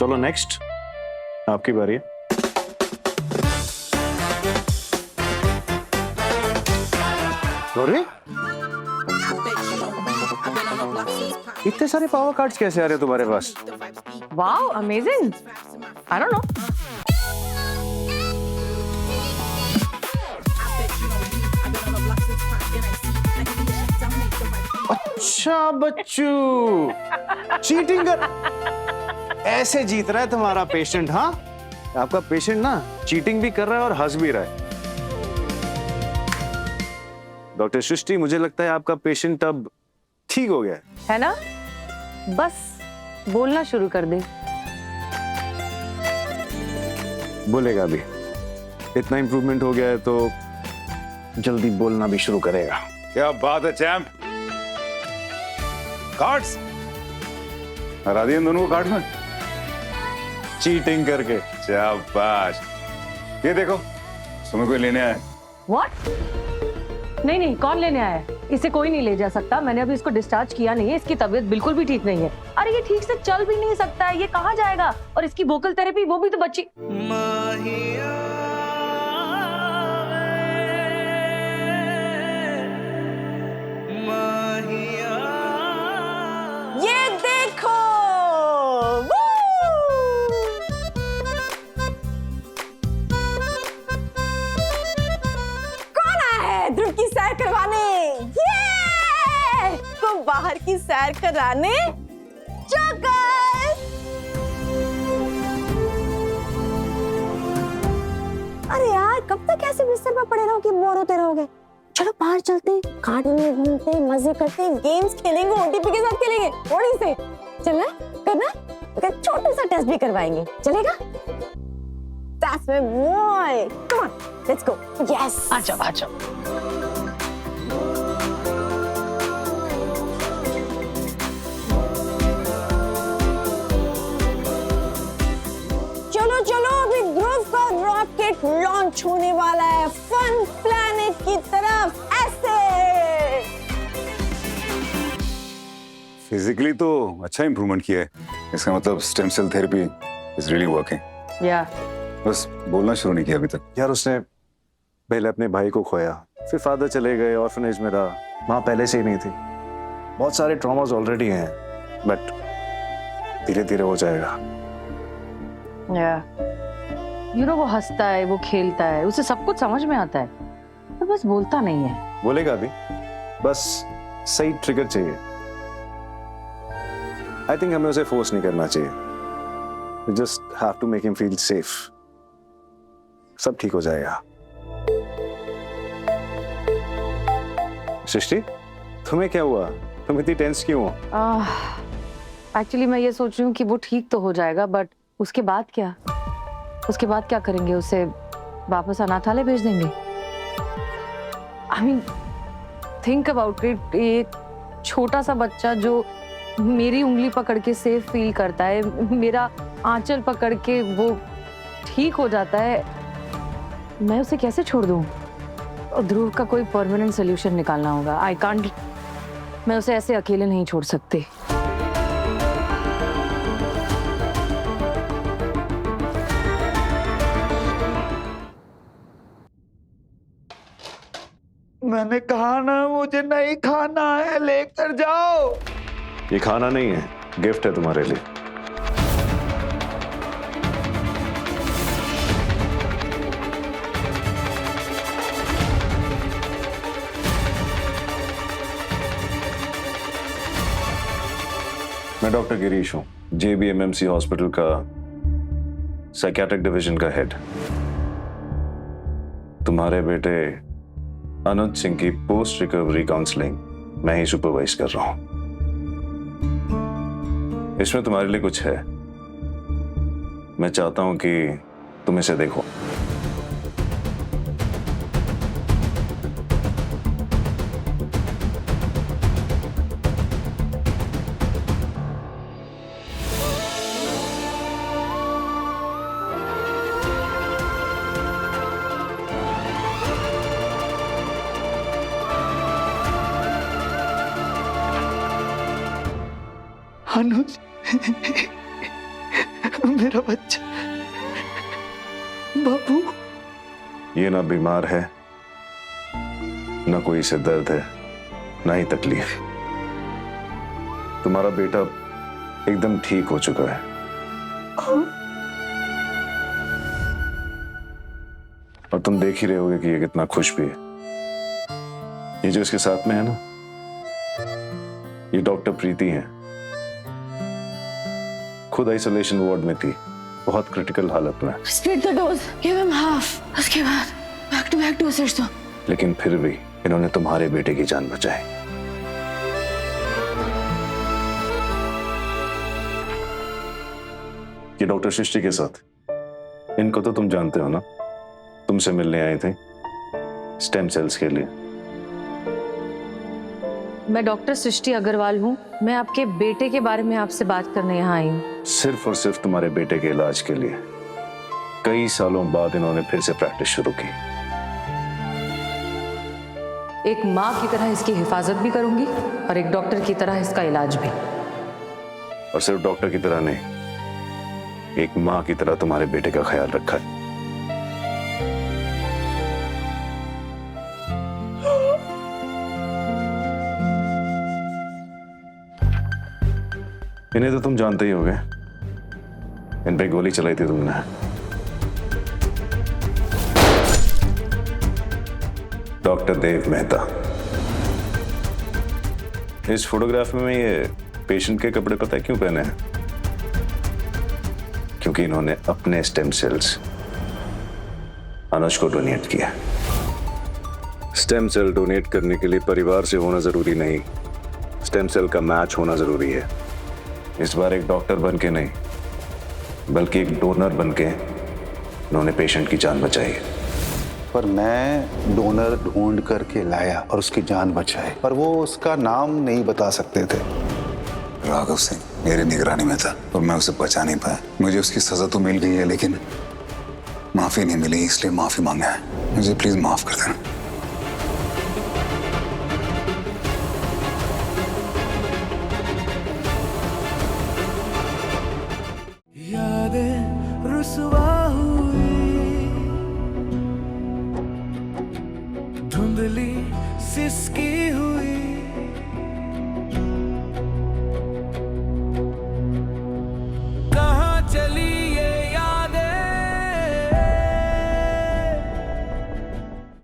चलो नेक्स्ट, आपकी बारी है। अरे इतने सारे पावर कार्ड्स कैसे आ रहे हैं तुम्हारे पास? Wow, amazing. I don't know. अच्छा बच्चू, चीटिंग कर ऐसे जीत रहा है तुम्हारा पेशेंट? हाँ, आपका पेशेंट ना चीटिंग भी कर रहा है और हंस भी रहा है। डॉक्टर सृष्टि, मुझे लगता है आपका पेशेंट अब ठीक हो गया है ना? बस बोलना शुरू कर दे। बोलेगा भी। इतना इंप्रूवमेंट हो गया है तो जल्दी बोलना भी शुरू करेगा। क्या बात है चैंप। कार्ड्स हरा दिए दोनों को कार्ड में चीटिंग करके। शाबाश। ये देखो, तुम्हें कोई लेने आया। व्हाट? नहीं नहीं, कौन लेने आया है? इसे कोई नहीं ले जा सकता। मैंने अभी इसको डिस्चार्ज किया नहीं है। इसकी तबीयत बिल्कुल भी ठीक नहीं है। अरे ये ठीक से चल भी नहीं सकता है, ये कहाँ जाएगा? और इसकी वोकल थेरेपी, वो भी तो बच्ची। ये देखो, कौन आया है ध्रुव की सैर करवाने? ये को बाहर की सैर कराने। जोकर! अरे यार, कब तक ऐसे बिस्तर पर पड़े रहोगे, बोर होते रहोगे? चलो बाहर चलते हैं, गार्डन में घूमते हैं, मजे करते हैं, गेम्स खेलेंगे, ओटीपी के साथ खेलेंगे थोड़ी से। चलना? करना? एक छोटा सा टेस्ट भी करवाएंगे, चलेगा? That's my boy. Come on, let's go. Yes. आजा आजा। चलो चलो, अभी ध्रुव का रॉकेट लॉन्च होने वाला है फन प्लैनेट की तरफ। ऐसे फिजिकली तो अच्छा इंप्रूवमेंट किया है। इसका मतलब stem cell therapy is really working. या बस बोलना शुरू नहीं किया अभी तक। यार, उसने पहले अपने भाई को खोया, फिर फादर चले गए, ऑर्फनेज में रहा, वहां पहले से ही नहीं थी। बहुत सारे ट्रॉमास ऑलरेडी हैं, बट धीरे धीरे हो जाएगा। यू नो, वो हंसता है, वो खेलता है, उसे सब कुछ समझ में आता है, पर बस बोलता नहीं है। बोलेगा भी, बस सही ट्रिगर चाहिए। आई थिंक हमें उसे फोर्स नहीं करना चाहिए। We just have to make him feel safe. सब ठीक हो जाएगा। सृष्टि, तुम्हें क्या हुआ? तुम इतनी टेंस क्यों हो? एक्चुअली मैं ये सोच रही हूँ कि वो ठीक तो हो जाएगा, बट उसके बाद क्या? उसके बाद क्या करेंगे? उसे वापस अनाथालय भेज देंगे? I mean, think about it. एक छोटा सा बच्चा जो मेरी उंगली पकड़ के सेफ फील करता है, मेरा आंचल पकड़ के वो ठीक हो जाता है, मैं उसे कैसे छोड़ दूं? और ध्रुव का कोई परमानेंट सोल्यूशन निकालना होगा। आई कांट, मैं उसे ऐसे अकेले नहीं छोड़ सकती। मैंने कहा ना, मुझे नहीं खाना है, लेकर जाओ। ये खाना नहीं है, गिफ्ट है तुम्हारे लिए। मैं डॉक्टर गिरीश हूं, JBMMC हॉस्पिटल का साइकियाट्रिक डिवीजन का हेड। तुम्हारे बेटे अनुज सिंह की पोस्ट रिकवरी काउंसलिंग मैं ही सुपरवाइज कर रहा हूं। इसमें तुम्हारे लिए कुछ है। मैं चाहता हूं कि तुम इसे देखो। अनुज, मेरा बच्चा बाबू। ये ना बीमार है, ना कोई इसे दर्द है, ना ही तकलीफ। तुम्हारा बेटा एकदम ठीक हो चुका है। और तुम देख ही रहे होगे कि ये कितना खुश भी है। ये जो इसके साथ में है ना, ये डॉक्टर प्रीति हैं। खुद आइसोलेशन वार्ड में थी, बहुत क्रिटिकल हालत में, Split the dose. Give him half. उसके बाद back to back dosage दो. लेकिन फिर भी इन्होंने तुम्हारे बेटे की जान बचाई। ये डॉक्टर सृष्टि के साथ, इनको तो तुम जानते हो ना, तुमसे मिलने आए थे स्टेम सेल्स के लिए। मैं डॉक्टर सृष्टि अग्रवाल हूँ। मैं आपके बेटे के बारे में आपसे बात करने यहाँ आई हूँ। सिर्फ और सिर्फ तुम्हारे बेटे के इलाज के लिए। कई सालों बाद इन्होंने फिर से प्रैक्टिस शुरू की। एक माँ की तरह इसकी हिफाजत भी करूंगी और एक डॉक्टर की तरह इसका इलाज भी। और सिर्फ डॉक्टर की तरह नहीं, एक माँ की तरह तुम्हारे बेटे का ख्याल रखा है। इन्हें तो तुम जानते ही होगे, इन पे गोली चलाई थी तुमने। डॉक्टर देव मेहता। इस फोटोग्राफ में ये पेशेंट के कपड़े पता है क्यों पहने हैं? क्योंकि इन्होंने अपने स्टेम सेल्स अनुज को डोनेट किया। स्टेम सेल डोनेट करने के लिए परिवार से होना जरूरी नहीं, स्टेम सेल का मैच होना जरूरी है। इस बार एक डॉक्टर बन के नहीं, बल्कि एक डोनर बन के उन्होंने पेशेंट की जान बचाई। पर मैं डोनर ढूंढ करके लाया और उसकी जान बचाई, पर वो उसका नाम नहीं बता सकते थे। राघव सिंह मेरी निगरानी में था और मैं उसे बचा नहीं पाया। मुझे उसकी सजा तो मिल गई है, लेकिन माफी नहीं मिली, इसलिए माफी मांगा है। मुझे प्लीज माफ कर देना। यादें रुसवा हुई, धुंधली सिसकी हुई।